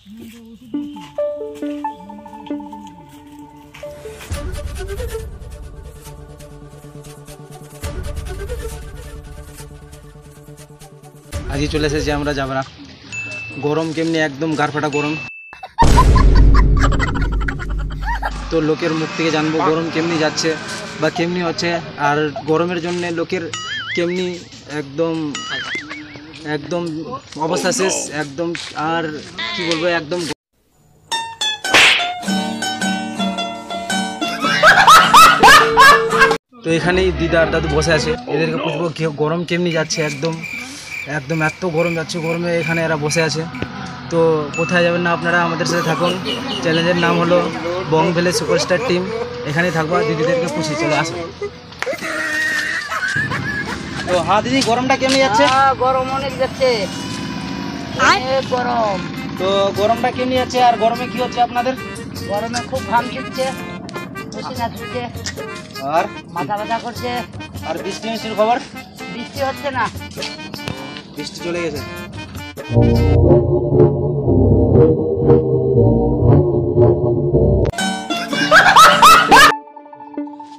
আজকে চলে এসেছি আমরা জাবরা। গরম কেমনি, একদম গারফাটা গরম। তো লোকের মুখ থেকে জানবো গরম কেমনি যাচ্ছে বা কেমনি হচ্ছে, আর গরমের জন্য লোকের কেমনি একদম একদম অবস্থা শেষ একদম। আর কি বলবো, একদম তো এখানেই দিদা আর দাদু বসে আছে, এদেরকে পুছবো গরম কেমনি যাচ্ছে। একদম একদম এত গরম যাচ্ছে, গরমে এখানে এরা বসে আছে। তো কোথায় যাবেন না আপনারা, আমাদের সাথে থাকুন। চ্যালেঞ্জের নাম হলো বং ভ্যালি সুপারস্টার টিম। এখানেই থাকবো, দিদিদেরকে পুছি, চলে আসো। তো হ্যাঁ দিদি, গরমটা কেমনি যাচ্ছে? গরম অনেক যাচ্ছে, অনেক গরম। তো গরমটা কেমনি যাচ্ছে, আর গরমে কি হচ্ছে আপনাদের? গরমে খুব ঘাম দিচ্ছে, পসিনা ছুটছে, আর মাথা ব্যথা করছে। আর বৃষ্টি মিষ্টির খবর? বৃষ্টি হচ্ছে না, বৃষ্টি চলে গেছে।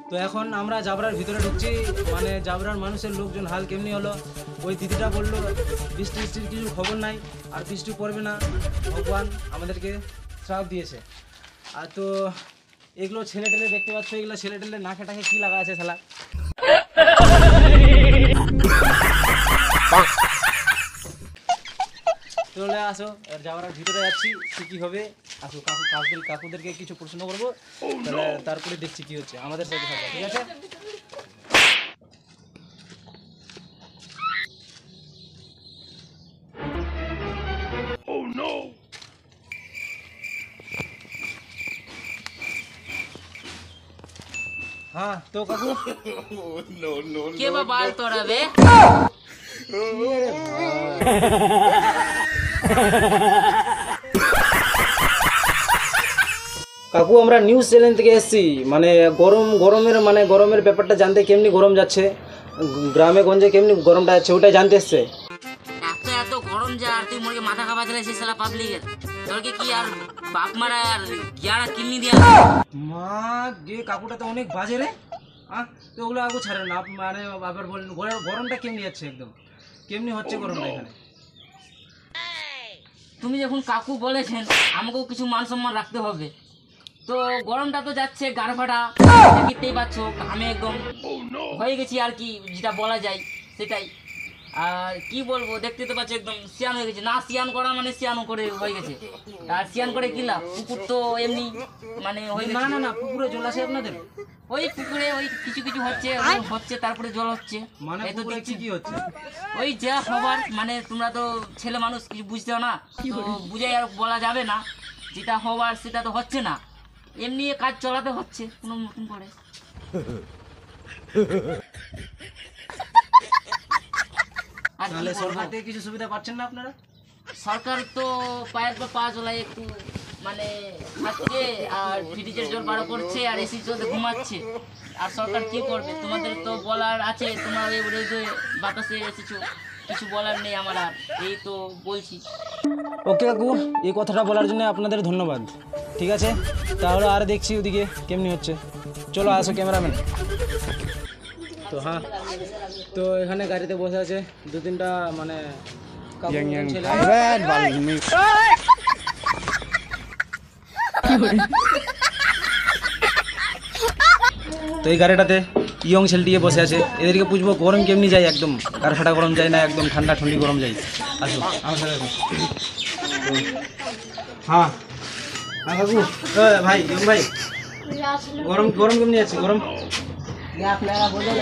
তো এখন আমরা জাবরার ভিতরে ঢুকছি, মানে জাবরার মানুষের লোকজন হাল কেমনি হলো। ওই দিদিটা বললো বৃষ্টি বৃষ্টির কিছু খবর নাই, আর বৃষ্টি পড়বে না, ভগবান আমাদেরকে শ্রাপ দিয়েছে। আর তো এগুলো ছেলে টেলে দেখতে পাচ্ছ, এগুলো ছেলে টেলে নাকে টাকে কি লাগা আছে শালা। চলে আসো, জাবরার ভিতরে যাচ্ছি, কি হবে। আসো, কাকুদেরকে কিছু প্রশ্ন করবো, তাহলে তারপরে দেখছি কি হচ্ছে। আমাদের সাথে থাকবে, ঠিক আছে? হ্যাঁ তো কাকু, কে বা বাল তোড়াবে? কাকু আমরা নিউজ চ্যানেল থেকে এসেছি, মানে গরমের ব্যাপারটা জানতে, কেমনি গরম যাচ্ছে গ্রামে গঞ্জে, কেমনি গরমটা যাচ্ছে ওটাই জানতে এসছে। এত এত গরম যা, আর তুই মোরকে মাথা খাবার দিলে সেই শালা পাবলিকের, তোরকে কি আর বাপ মারা আর গিয়ারা কিডনি দিয়া? মা গে, কাকুটা তো অনেক বাজে রে। তো ওগুলো কাকু ছাড়েন না, মানে আবার বলেন গরমটা কেমনি যাচ্ছে, একদম কেমনি হচ্ছে গরমটা এখানে। তুমি যখন কাকু বলেছেন, আমাকেও কিছু মান সম্মান রাখতে হবে। তো গরমটা তো যাচ্ছে গাড় ফাটা, দেখতেই পাচ্ছ আমি একদম হয়ে গেছি আর কি, যেটা বলা যায় সেটাই। আর কি বলবো, দেখতে তো পাচ্ছ একদম সিয়ান হয়ে গেছে। না সিয়ান করা মানে সিয়ান করে হয়ে গেছে, আর সিয়ান করে কি লাভ? পুকুর তো এমনি মানে হয়ে গেছে। না পুকুরে জল আছে আপনাদের? ওই পুকুরে ওই কিছু কিছু হচ্ছে, তারপরে জল হচ্ছে। মানে এই তো পুকুরে দেখছি কি হচ্ছে? ওই যা হবার, মানে তোমরা তো ছেলে মানুষ কিছু বুঝতেও না, তো বুঝাই আর বলা যাবে না। যেটা হবার সেটা তো হচ্ছে না, এমনি কাজ চালাতে হচ্ছে কোনো নতুন করে। আর তাহলে সরকার থেকে কিছু সুবিধা পাচ্ছেন না আপনারা? সরকার তো পায়ের পর পা জ্বলাই একটু, মানে খাচ্ছে আর ফ্রিজের জল বারো করছে আর এসি চলতে ঘুমাচ্ছে। আর সরকার কি করবে? তোমাদের তো বলার আছে, তোমরা ওই বাতাসে এসেছো, কিছু বলার নেই আমার। আর এই তো বলছি। ওকে কাকু, এই কথাটা বলার জন্য আপনাদের ধন্যবাদ। ঠিক আছে, তাহলে আর দেখছি ওদিকে কেমনি হচ্ছে। চলো আসো ক্যামেরাম্যান। তো হ্যাঁ, তো এখানে গাড়িতে বসে আছে দু তিনটা মানে ছেলে। তো এই গাড়িটাতে ইয়ং ছেলেটিকে বসে আছে, এদেরকে পুছবো গরম কেমনি যায়। একদম কারখাটা গরম যায় না, একদম ঠান্ডা ঠান্ডি গরম যায়। আসো আমার সাথে আসো। হ্যাঁ হ্যাঁ কাকু, ভাই ইয়ং ভাই, গরম কেমনি আছে? গরম আপনারা বলেন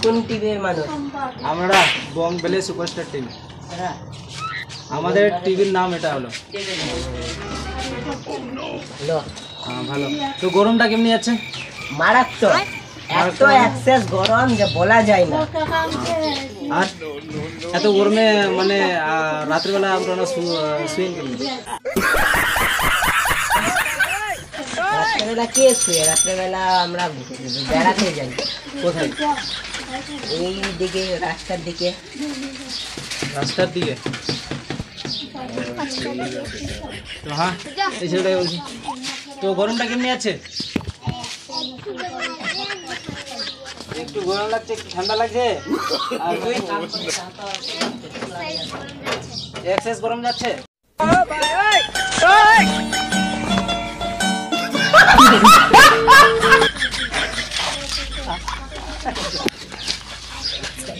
কোন টিভির মানুষ? আমরা বং ভ্যালি সুপারস্টার টিম, আমাদের টিভির নাম এটা হলো। হ্যাঁ ভালো। তো গরমটা কেমনি যাচ্ছে? মারাত্মক, এত এক্সেস গরম যে বলা যায় না। আর এত গরমে মানে রাত্রিবেলা আপনারা শুয়েন কেমনি? রাত্রেবেলা কে শুয়ে? রাত্রেবেলা আমরা বেড়াতে যাই। কোথায়? এই দিকে, রাস্তার দিকে। রাস্তার দিকে? তো হ্যাঁ এই ছেলেটাই বলছি। তো গরমটা কেমনি আছে? একটু গরম লাগছে, একটু ঠান্ডা লাগছে। আর তুই এক্সেস গরম যাচ্ছে।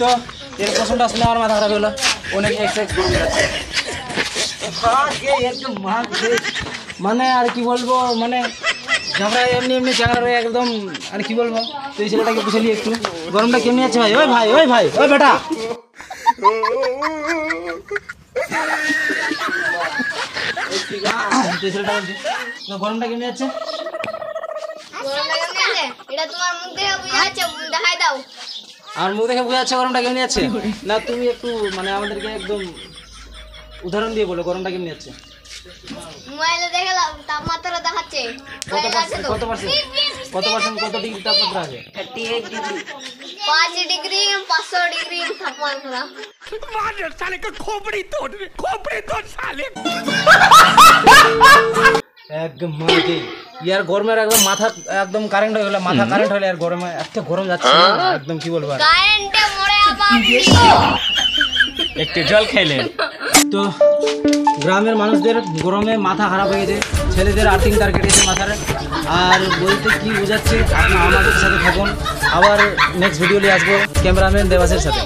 তো এর প্রশ্নটা শুনে আমার মাথা খারাপ হলো, অনেক এক্সেস গরম যাচ্ছে। মানে আর কি বলবো, মানে ঝাপড়া এমনি এমনি চাকরা রয়ে একদম, আর কি বলবো। তো এই ছেলেটাকে বুঝে নিই একটু, গরমটা কেমনি আছে ভাই? ওই ভাই, ওই ভাই, ওই বেটা, ছেলেটা বলছি তো গরমটা কেমনি আছে? এটা তোমার মুখ দেখে বুঝা যাচ্ছে, দেখাই দাও। আমার মুখ দেখে বোঝা যাচ্ছে গরমটা কেমনি আছে? না তুমি একটু মানে আমাদেরকে একদম উদাহরণ দিয়ে বলো গরমটা কেমনি আছে। মোবাইলে দেখে তাপমাত্রা দেখাচ্ছে। কত পার্সেন্ট, কত পার্সেন্ট, কত পার্সেন্ট, কত ডিগ্রি তাপমাত্রা আছে? 38 ডিগ্রি। 5 ডিগ্রি 500 ডিগ্রি তাপমাত্রা। একদম মাকে ইয়ার গরমের একদম মাথা একদম কারেন্ট হয়ে গেল, মাথা কারেন্ট হলে আর গরমে এত গরম যাচ্ছে না, একদম কি বলবো। আর কারেন্টে মরে আবাদি। একটু জল খাইলে। তো গ্রামের মানুষদের গরমে মাথা খারাপ হয়ে গেছে, ছেলেদের আর্থিং তার কেটেছে মাথার। আর বলতে কি বোঝাচ্ছে, আপনারা আমাদের সাথে থাকুন, আবার নেক্সট ভিডিও নিয়ে আসবো ক্যামেরাম্যান দেবাসের সাথে।